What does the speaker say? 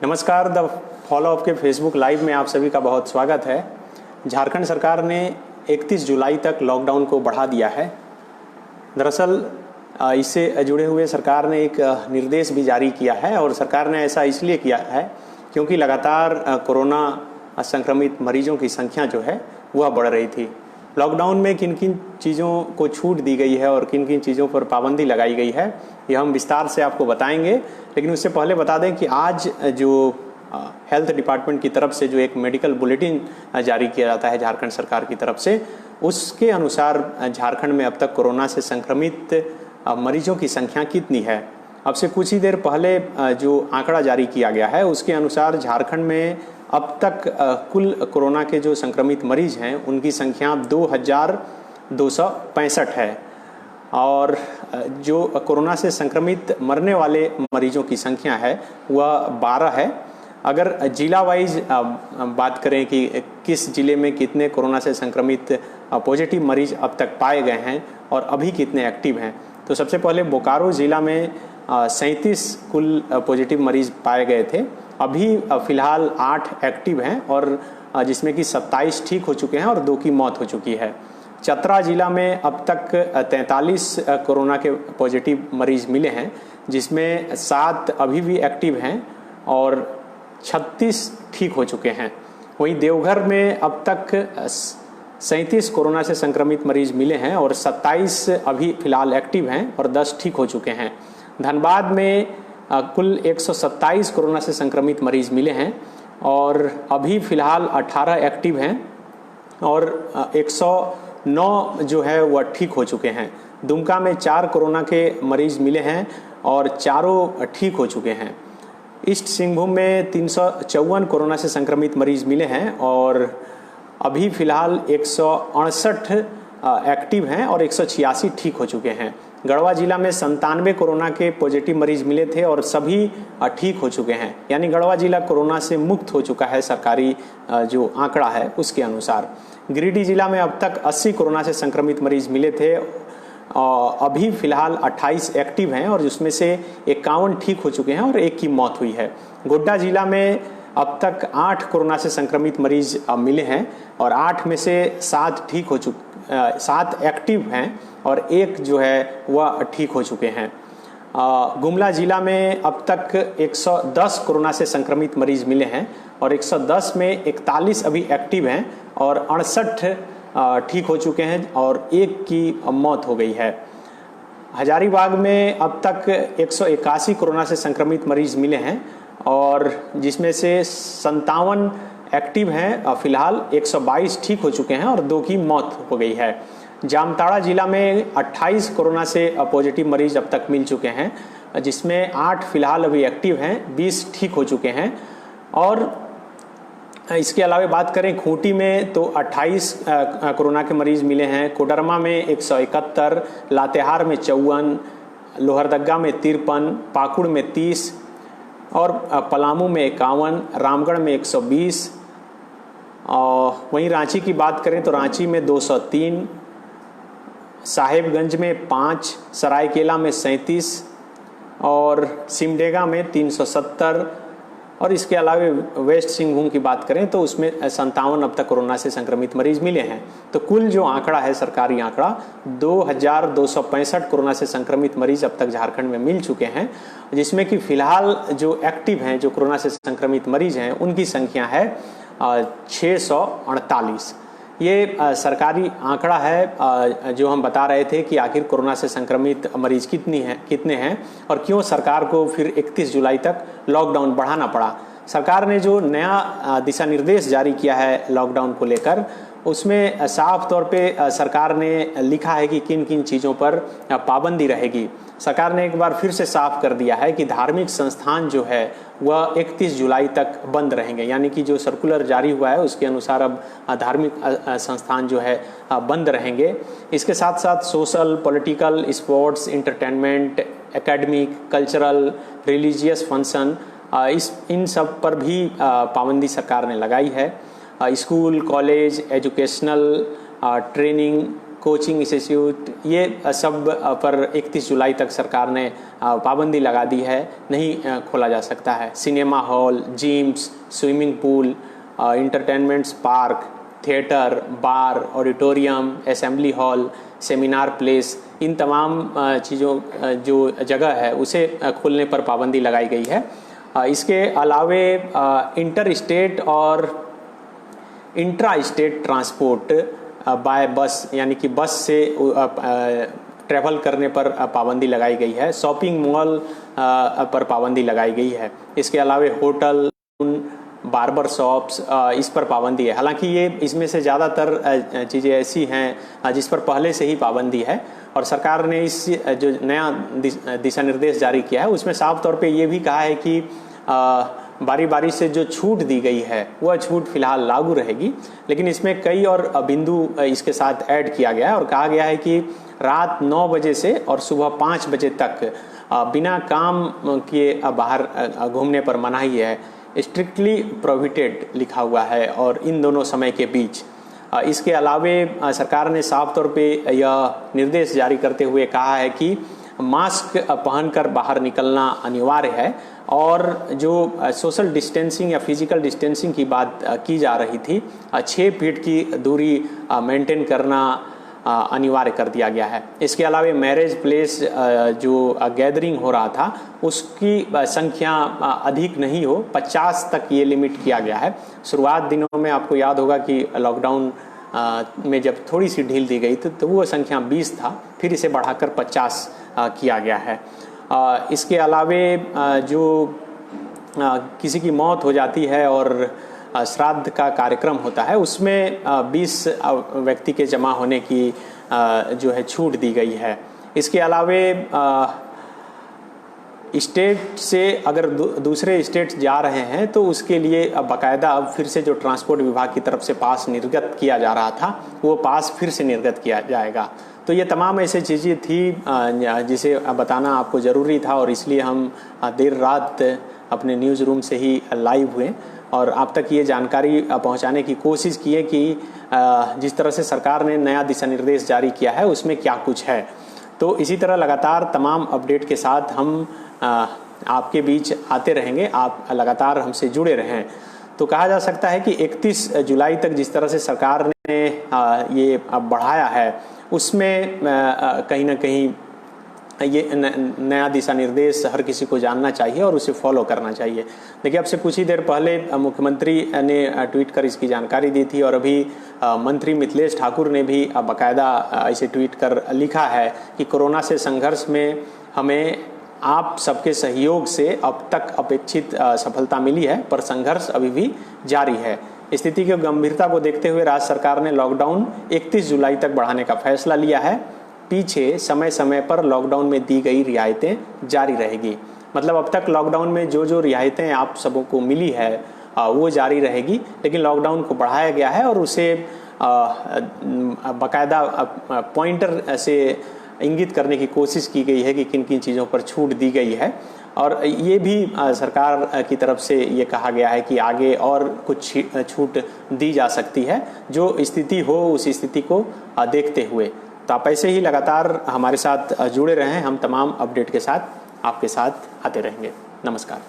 नमस्कार। The follow up के Facebook live में आप सभी का बहुत स्वागत है। झारखंड सरकार ने 31 जुलाई तक लॉकडाउन को बढ़ा दिया है। दरअसल इससे जुड़े हुए सरकार ने एक निर्देश भी जारी किया है और सरकार ने ऐसा इसलिए किया है क्योंकि लगातार कोरोना संक्रमित मरीजों की संख्या जो है वह बढ़ रही थी। लॉकडाउन में किन किन चीज़ों को छूट दी गई है और किन किन चीज़ों पर पाबंदी लगाई गई है यह हम विस्तार से आपको बताएंगे। लेकिन उससे पहले बता दें कि आज जो हेल्थ डिपार्टमेंट की तरफ से जो एक मेडिकल बुलेटिन जारी किया जाता है झारखंड सरकार की तरफ से, उसके अनुसार झारखंड में अब तक कोरोना से संक्रमित मरीजों की संख्या कितनी है। अब से कुछ ही देर पहले जो आंकड़ा जारी किया गया है उसके अनुसार झारखंड में अब तक कुल कोरोना के जो संक्रमित मरीज हैं उनकी संख्या 2265 है और जो कोरोना से संक्रमित मरने वाले मरीजों की संख्या है वह 12 है। अगर जिला वाइज बात करें कि किस जिले में कितने कोरोना से संक्रमित पॉजिटिव मरीज अब तक पाए गए हैं और अभी कितने एक्टिव हैं, तो सबसे पहले बोकारो जिला में 37 कुल पॉजिटिव मरीज पाए गए थे। अभी फिलहाल 8 एक्टिव हैं और जिसमें कि 27 ठीक हो चुके हैं और 2 की मौत हो चुकी है। चतरा जिला में अब तक 43 कोरोना के पॉजिटिव मरीज मिले हैं, जिसमें 7 अभी भी एक्टिव हैं और 36 ठीक हो चुके हैं। वहीं देवघर में अब तक 37 कोरोना से संक्रमित मरीज मिले हैं और 27 अभी फिलहाल एक्टिव हैं और 10 ठीक हो चुके हैं। धनबाद में कुल 127 कोरोना से संक्रमित मरीज मिले हैं और अभी फिलहाल 18 एक्टिव हैं और 109 जो है वह ठीक हो चुके हैं। दुमका में 4 कोरोना के मरीज मिले हैं और चारों ठीक हो चुके हैं। ईस्ट सिंहभूम में 354 कोरोना से संक्रमित मरीज मिले हैं और अभी फिलहाल 168 एक्टिव हैं और 186 ठीक हो चुके हैं। गढ़वा जिला में 97 कोरोना के पॉजिटिव मरीज मिले थे और सभी ठीक हो चुके हैं, यानी गढ़वा जिला कोरोना से मुक्त हो चुका है सरकारी जो आंकड़ा है उसके अनुसार। गिरिडीह जिला में अब तक 80 कोरोना से संक्रमित मरीज मिले थे। अभी फिलहाल 28 एक्टिव हैं और जिसमें से 51 ठीक हो चुके हैं और 1 की मौत हुई है। गोड्डा जिला में अब तक 8 कोरोना से संक्रमित मरीज मिले हैं और 8 में से 7 ठीक हो चुके 7 एक्टिव हैं और 1 जो है वह ठीक हो चुके हैं। गुमला जिला में अब तक 110 कोरोना से संक्रमित मरीज मिले हैं और 110 में 41 अभी एक्टिव हैं और 68 ठीक हो चुके हैं और 1 की मौत हो गई है। हजारीबाग में अब तक 181 कोरोना से संक्रमित मरीज मिले हैं और जिसमें से 57 एक्टिव हैं। फिलहाल 122 ठीक हो चुके हैं और 2 की मौत हो गई है। जामताड़ा जिला में 28 कोरोना से पॉजिटिव मरीज अब तक मिल चुके हैं, जिसमें 8 फिलहाल अभी एक्टिव हैं, 20 ठीक हो चुके हैं। और इसके अलावा बात करें खूंटी में तो 28 कोरोना के मरीज मिले हैं। कोडरमा में 171, लातेहार में 54, लोहरदगा में 53, पाकुड़ में 30 और पलामू में 51, रामगढ़ में 120। और वहीं रांची की बात करें तो रांची में 203, साहेबगंज में 5, सरायकेला में 37 और सिमडेगा में 370। और इसके अलावा वेस्ट सिंहभूम की बात करें तो उसमें 57 अब तक कोरोना से संक्रमित मरीज मिले हैं। तो कुल जो आंकड़ा है, सरकारी आंकड़ा, 2265 कोरोना से संक्रमित मरीज अब तक झारखंड में मिल चुके हैं, जिसमें कि फिलहाल जो एक्टिव हैं, जो कोरोना से संक्रमित मरीज हैं, उनकी संख्या है 648। ये सरकारी आंकड़ा है जो हम बता रहे थे कि आखिर कोरोना से संक्रमित मरीज कितने हैं और क्यों सरकार को फिर 31 जुलाई तक लॉकडाउन बढ़ाना पड़ा। सरकार ने जो नया दिशा निर्देश जारी किया है लॉकडाउन को लेकर, उसमें साफ तौर पे सरकार ने लिखा है कि किन किन चीज़ों पर पाबंदी रहेगी। सरकार ने एक बार फिर से साफ कर दिया है कि धार्मिक संस्थान जो है वह 31 जुलाई तक बंद रहेंगे, यानी कि जो सर्कुलर जारी हुआ है उसके अनुसार अब धार्मिक संस्थान जो है बंद रहेंगे। इसके साथ साथ social, political, sports, entertainment, academic, cultural, religious function, इन सब पर भी पाबंदी सरकार ने लगाई है। School, college, educational, training, coaching institute, ये सब पर 31 जुलाई तक सरकार ने पाबंदी लगा दी है, नहीं खोला जा सकता है। Cinema hall, gyms, swimming pool, entertainments park, theatre, bar, auditorium, assembly hall, seminar place, इन तमाम चीज़ों जो जगह है उसे खोलने पर पाबंदी लगाई गई है। इसके अलावे इंटर स्टेट और इंट्रा स्टेट ट्रांसपोर्ट बाय बस, यानी कि बस से ट्रैवल करने पर पाबंदी लगाई गई है। शॉपिंग मॉल पर पाबंदी लगाई गई है। इसके अलावे होटल, बार्बर शॉप्स, इस पर पाबंदी है। हालांकि ये इसमें से ज़्यादातर चीज़ें ऐसी हैं जिस पर पहले से ही पाबंदी है, और सरकार ने इस जो नया दिशा निर्देश जारी किया है उसमें साफ तौर पे ये भी कहा है कि बारी बारी से जो छूट दी गई है वह छूट फिलहाल लागू रहेगी, लेकिन इसमें कई और बिंदु इसके साथ ऐड किया गया है और कहा गया है कि रात 9 बजे से और सुबह 5 बजे तक बिना काम किए बाहर घूमने पर मनाही है। स्ट्रिक्टली प्रोहिबिटेड लिखा हुआ है और इन दोनों समय के बीच। इसके अलावे सरकार ने साफ तौर पे यह निर्देश जारी करते हुए कहा है कि मास्क पहनकर बाहर निकलना अनिवार्य है, और जो सोशल डिस्टेंसिंग या फिजिकल डिस्टेंसिंग की बात की जा रही थी, 6 फीट की दूरी मेंटेन करना अनिवार्य कर दिया गया है। इसके अलावा मैरिज प्लेस जो गैदरिंग हो रहा था उसकी संख्या अधिक नहीं हो, 50 तक ये लिमिट किया गया है। शुरुआत दिनों में आपको याद होगा कि लॉकडाउन में जब थोड़ी सी ढील दी गई तो वो संख्या 20 था, फिर इसे बढ़ाकर 50 किया गया है। इसके अलावे जो किसी की मौत हो जाती है और श्राद्ध का कार्यक्रम होता है उसमें 20 व्यक्ति के जमा होने की जो है छूट दी गई है। इसके अलावे स्टेट से अगर दूसरे स्टेट जा रहे हैं तो उसके लिए बाकायदा अब फिर से जो ट्रांसपोर्ट विभाग की तरफ से पास निर्गत किया जा रहा था वो पास फिर से निर्गत किया जाएगा। तो ये तमाम ऐसी चीज़ें थी जिसे बताना आपको ज़रूरी था, और इसलिए हम देर रात अपने न्यूज़ रूम से ही लाइव हुए और आप तक ये जानकारी पहुंचाने की कोशिश की है कि जिस तरह से सरकार ने नया दिशा निर्देश जारी किया है उसमें क्या कुछ है। तो इसी तरह लगातार तमाम अपडेट के साथ हम आपके बीच आते रहेंगे, आप लगातार हमसे जुड़े रहें। तो कहा जा सकता है कि 31 जुलाई तक जिस तरह से सरकार ने ये बढ़ाया है उसमें कहीं ना कहीं ये नया दिशा निर्देश हर किसी को जानना चाहिए और उसे फॉलो करना चाहिए। देखिए, अब से कुछ ही देर पहले मुख्यमंत्री ने ट्वीट कर इसकी जानकारी दी थी, और अभी मंत्री मिथिलेश ठाकुर ने भी बाकायदा इसे ट्वीट कर लिखा है कि कोरोना से संघर्ष में हमें आप सबके सहयोग से अब तक अपेक्षित सफलता मिली है, पर संघर्ष अभी भी जारी है। स्थिति की गंभीरता को देखते हुए राज्य सरकार ने लॉकडाउन 31 जुलाई तक बढ़ाने का फैसला लिया है। पीछे समय समय पर लॉकडाउन में दी गई रियायतें जारी रहेगी। मतलब अब तक लॉकडाउन में जो जो रियायतें आप सबों को मिली है वो जारी रहेगी, लेकिन लॉकडाउन को बढ़ाया गया है और उसे बाकायदा पॉइंटर से इंगित करने की कोशिश की गई है कि किन किन चीज़ों पर छूट दी गई है। और ये भी सरकार की तरफ से ये कहा गया है कि आगे और कुछ छूट दी जा सकती है जो स्थिति हो उस स्थिति को देखते हुए। तो आप ऐसे ही लगातार हमारे साथ जुड़े रहें, हम तमाम अपडेट के साथ आपके साथ आते रहेंगे। नमस्कार।